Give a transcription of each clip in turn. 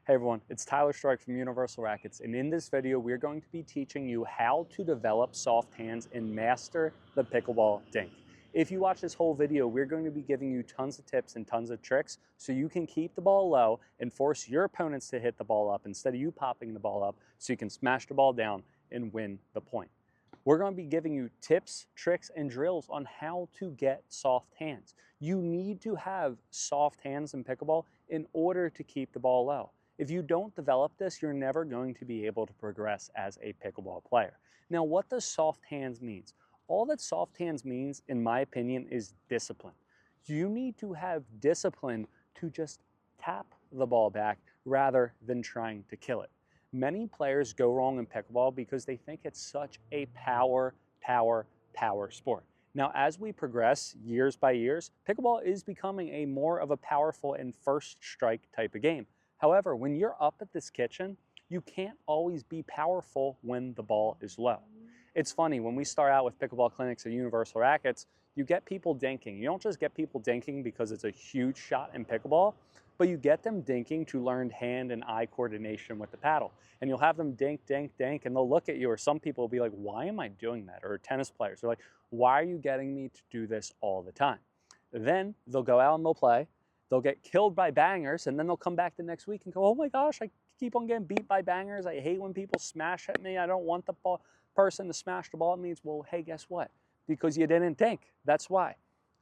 Hey everyone, it's Tyler Strike from Universal Rackets, and in this video we're going to be teaching you how to develop soft hands and master the pickleball dink. If you watch this whole video, we're going to be giving you tons of tips and tons of tricks so you can keep the ball low and force your opponents to hit the ball up instead of you popping the ball up so you can smash the ball down and win the point. We're going to be giving you tips, tricks, and drills on how to get soft hands. You need to have soft hands in pickleball in order to keep the ball low. If you don't develop this, you're never going to be able to progress as a pickleball player. Now, what does soft hands mean? All that soft hands means, in my opinion, is discipline. You need to have discipline to just tap the ball back rather than trying to kill it. Many players go wrong in pickleball because they think it's such a power sport. Now, as we progress years by years, pickleball is becoming a more of a powerful and first strike type of game. However, when you're up at this kitchen, you can't always be powerful when the ball is low. It's funny, when we start out with pickleball clinics at Universal Rackets, you get people dinking. You don't just get people dinking because it's a huge shot in pickleball, but you get them dinking to learn hand and eye coordination with the paddle. And you'll have them dink, dink, dink, and they'll look at you, or some people will be like, why am I doing that? Or tennis players are like, why are you getting me to do this all the time? Then they'll go out and they'll play. They'll get killed by bangers, and then they'll come back the next week and go, oh my gosh, I keep on getting beat by bangers. I hate when people smash at me. I don't want the person to smash the ball at me. Well, hey, guess what? Because you didn't dink. That's why.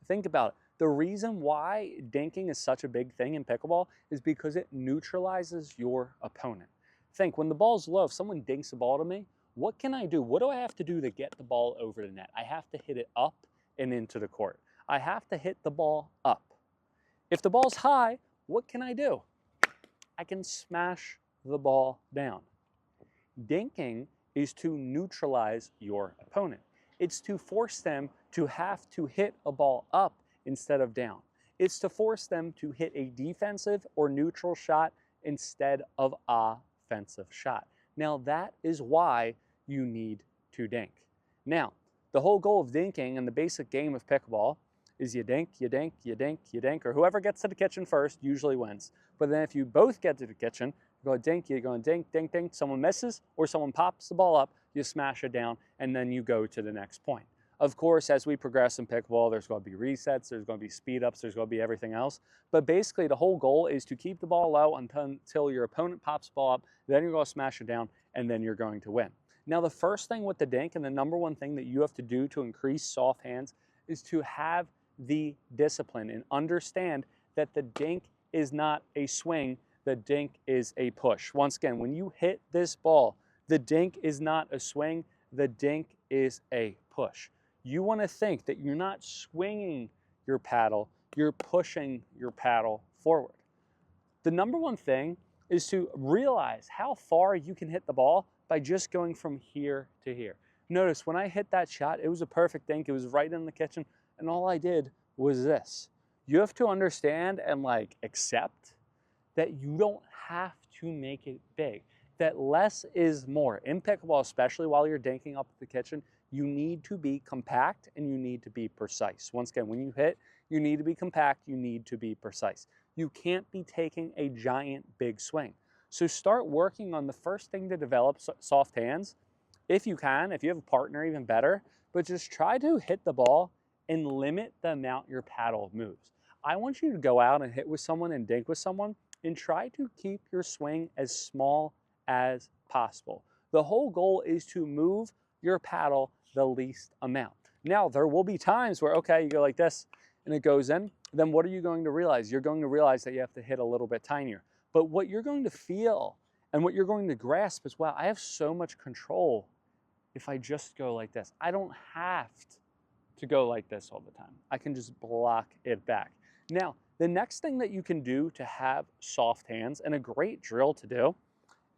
Think about it. The reason why dinking is such a big thing in pickleball is because it neutralizes your opponent. Think, when the ball's low, if someone dinks the ball to me, what can I do? What do I have to do to get the ball over the net? I have to hit it up and into the court. I have to hit the ball up. If the ball's high, what can I do? I can smash the ball down. Dinking is to neutralize your opponent. It's to force them to have to hit a ball up instead of down. It's to force them to hit a defensive or neutral shot instead of offensive shot. Now, that is why you need to dink. Now, the whole goal of dinking and the basic game of pickleball is you dink, you dink, you dink, you dink, or whoever gets to the kitchen first usually wins. But then if you both get to the kitchen, you go dink, you go dink, dink, dink, someone misses or someone pops the ball up, you smash it down, and then you go to the next point. Of course, as we progress in pickleball, there's going to be resets, there's going to be speed ups, there's going to be everything else. But basically, the whole goal is to keep the ball low until your opponent pops the ball up, then you're going to smash it down, and then you're going to win. Now, the first thing with the dink, and the number one thing that you have to do to increase soft hands, is to have the discipline and understand that the dink is not a swing, the dink is a push. Once again, when you hit this ball, the dink is not a swing, the dink is a push. You want to think that you're not swinging your paddle, you're pushing your paddle forward. The number one thing is to realize how far you can hit the ball by just going from here to here. Notice when I hit that shot, it was a perfect dink, it was right in the kitchen, and all I did was this. You have to understand and accept that you don't have to make it big, that less is more. In pickleball, especially while you're dinking up at the kitchen, you need to be compact and you need to be precise. Once again, when you hit, you need to be compact, you need to be precise. You can't be taking a giant big swing. So start working on the first thing to develop soft hands. If you can, if you have a partner, even better, but just try to hit the ball and limit the amount your paddle moves. I want you to go out and hit with someone and dink with someone and try to keep your swing as small as possible. The whole goal is to move your paddle the least amount. Now, there will be times where, okay, you go like this and it goes in, then what are you going to realize? You're going to realize that you have to hit a little bit tinier. But what you're going to feel and what you're going to grasp is, wow, I have so much control if I just go like this. I don't have to go like this all the time. I can just block it back. Now, the next thing that you can do to have soft hands, and a great drill to do,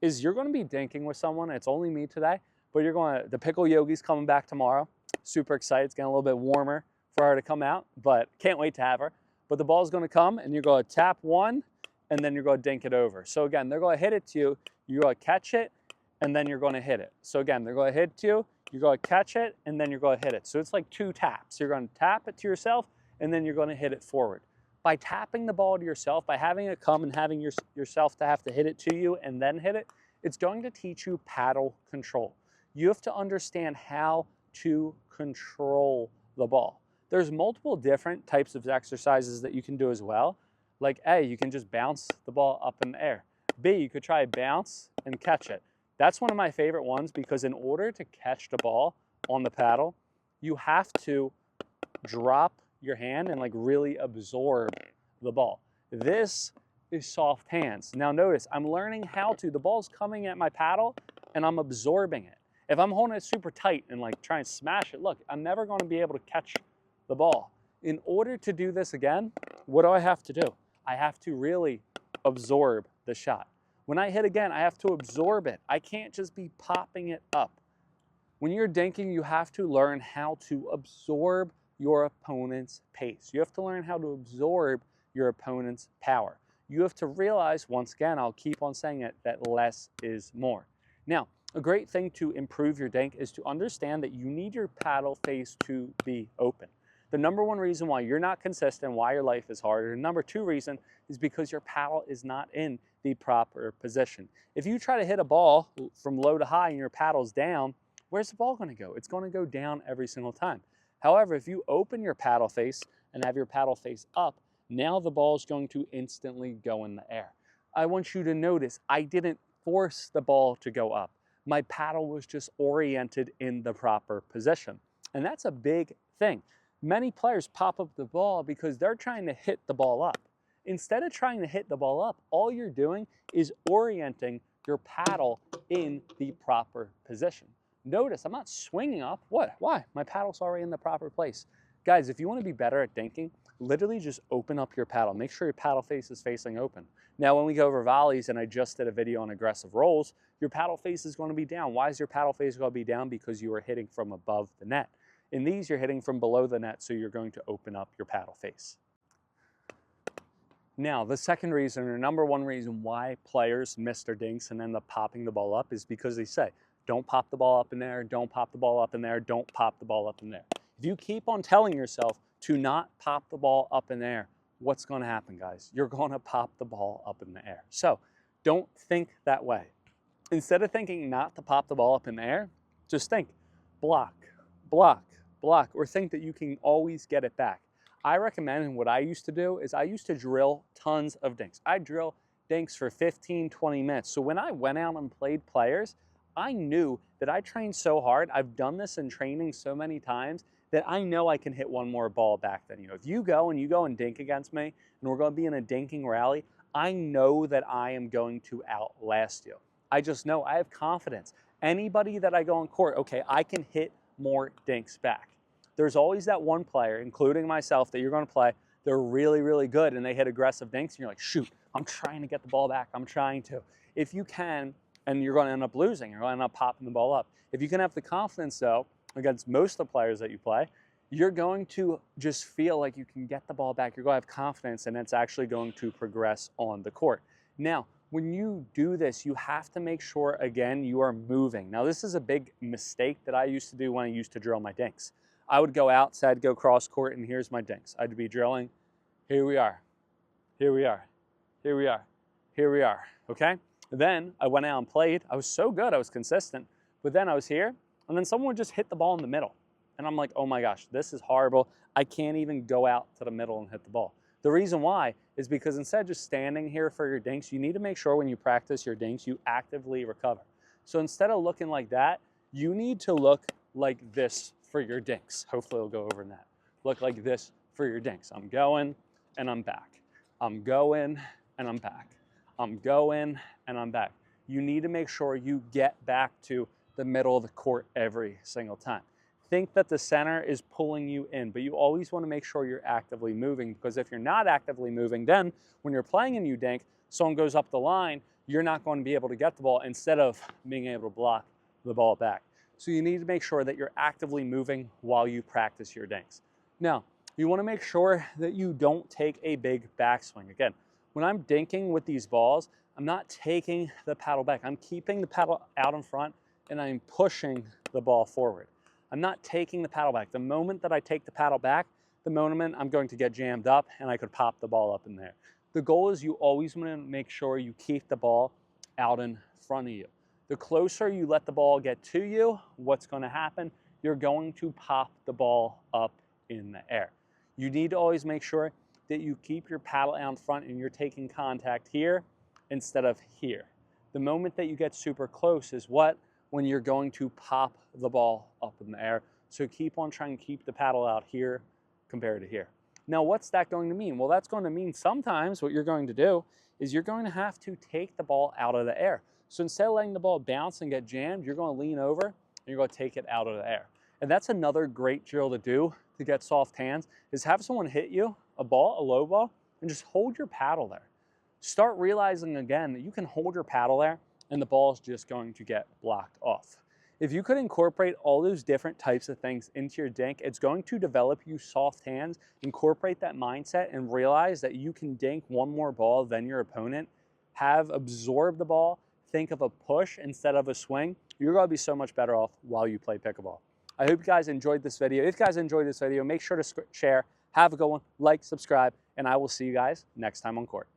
is you're going to be dinking with someone. It's only me today, but the Pickle Yogi's coming back tomorrow. Super excited. It's getting a little bit warmer for her to come out, but can't wait to have her. But the ball's going to come, and you're going to tap one, and then you're going to dink it over. So again, they're going to hit it to you. You're going to catch it, and then you're going to hit it. So again, they're going to hit it to you. You're going to catch it, and then you're going to hit it. So it's like 2 taps. You're going to tap it to yourself, and then you're going to hit it forward. By tapping the ball to yourself, by having it come and having yourself to have to hit it to you and then hit it, it's going to teach you paddle control. You have to understand how to control the ball. There's multiple different types of exercises that you can do as well. Like A, you can just bounce the ball up in the air. B, you could try bounce and catch it. That's one of my favorite ones because in order to catch the ball on the paddle, you have to drop your hand and like really absorb the ball. This is soft hands. Now notice, I'm learning how to, the ball's coming at my paddle and I'm absorbing it. If I'm holding it super tight and like try and smash it, look, I'm never going to be able to catch the ball. In order to do this again, what do I have to do? I have to really absorb the shot. When I hit again, I have to absorb it. I can't just be popping it up. When you're dinking, you have to learn how to absorb your opponent's pace. You have to learn how to absorb your opponent's power. You have to realize, once again, I'll keep on saying it, that less is more. Now, a great thing to improve your dink is to understand that you need your paddle face to be open. The number one reason why you're not consistent, why your life is harder, the number two reason is because your paddle is not in the proper position. If you try to hit a ball from low to high and your paddle's down, where's the ball going to go? It's going to go down every single time. However, if you open your paddle face and have your paddle face up, now the ball is going to instantly go in the air. I want you to notice I didn't force the ball to go up. My paddle was just oriented in the proper position. And that's a big thing. Many players pop up the ball because they're trying to hit the ball up. Instead of trying to hit the ball up, all you're doing is orienting your paddle in the proper position. Notice I'm not swinging up. What? Why? My paddle's already in the proper place. Guys, if you want to be better at dinking, literally just open up your paddle. Make sure your paddle face is facing open. Now, when we go over volleys, and I just did a video on aggressive rolls, your paddle face is going to be down. Why is your paddle face going to be down? Because you are hitting from above the net. In these, you're hitting from below the net, so you're going to open up your paddle face. Now, the second reason, or number one reason why players miss their dinks and end up popping the ball up is because they say, don't pop the ball up in there, don't pop the ball up in there, don't pop the ball up in there. If you keep on telling yourself to not pop the ball up in the air, what's going to happen, guys? You're going to pop the ball up in the air. So don't think that way. Instead of thinking not to pop the ball up in the air, just think block, block, block, or think that you can always get it back. I recommend, and what I used to do is I used to drill tons of dinks. I drill dinks for 15, 20 minutes. So when I went out and played players, I knew that I trained so hard. I've done this in training so many times that I know I can hit one more ball back than you. If you go and dink against me, and we're going to be in a dinking rally, I know that I am going to outlast you. I just know, I have confidence. Anybody that I go on court, okay, I can hit more dinks back. There's always that one player, including myself, that you're going to play, they're really, really good, and they hit aggressive dinks, and you're like, shoot, I'm trying to get the ball back, I'm trying to. If you can, and you're going to end up losing, you're going to end up popping the ball up. If you can have the confidence, though, against most of the players that you play, you're going to just feel like you can get the ball back, you're going to have confidence, and it's actually going to progress on the court. Now, when you do this, you have to make sure, again, you are moving. Now, this is a big mistake that I used to do when I used to drill my dinks. I would go outside, go cross court, and here's my dinks. I'd be drilling. Here we are. Here we are. Here we are. Here we are. Okay? Then I went out and played. I was so good. I was consistent. But then I was here, and then someone would just hit the ball in the middle. And I'm like, oh my gosh, this is horrible. I can't even go out to the middle and hit the ball. The reason why is because instead of just standing here for your dinks, you need to make sure when you practice your dinks, you actively recover. So instead of looking like that, you need to look like this for your dinks. Hopefully it'll go over in that. Look like this for your dinks. I'm going and I'm back. I'm going and I'm back. I'm going and I'm back. You need to make sure you get back to the middle of the court every single time. Think that the center is pulling you in, but you always want to make sure you're actively moving, because if you're not actively moving, then when you're playing and you dink, someone goes up the line, you're not going to be able to get the ball instead of being able to block the ball back. So you need to make sure that you're actively moving while you practice your dinks. Now, you want to make sure that you don't take a big backswing. Again, when I'm dinking with these balls, I'm not taking the paddle back. I'm keeping the paddle out in front and I'm pushing the ball forward. I'm not taking the paddle back. The moment that I take the paddle back, the moment I'm going to get jammed up and I could pop the ball up in there. The goal is you always want to make sure you keep the ball out in front of you. The closer you let the ball get to you, what's going to happen? You're going to pop the ball up in the air. You need to always make sure that you keep your paddle out in front and you're taking contact here instead of here. The moment that you get super close is what? When you're going to pop the ball up in the air. So keep on trying to keep the paddle out here compared to here. Now, what's that going to mean? Well, that's going to mean sometimes what you're going to do is you're going to have to take the ball out of the air. So instead of letting the ball bounce and get jammed, you're going to lean over and you're going to take it out of the air. And that's another great drill to do to get soft hands, is have someone hit you a ball, a low ball, and just hold your paddle there. Start realizing again that you can hold your paddle there and the ball is just going to get blocked off. If you could incorporate all those different types of things into your dink, it's going to develop you soft hands. Incorporate that mindset and realize that you can dink one more ball than your opponent. Have absorbed the ball, think of a push instead of a swing. You're going to be so much better off while you play pickleball. I hope you guys enjoyed this video. If you guys enjoyed this video, make sure to share. Have a good one, like, subscribe, and I will see you guys next time on court.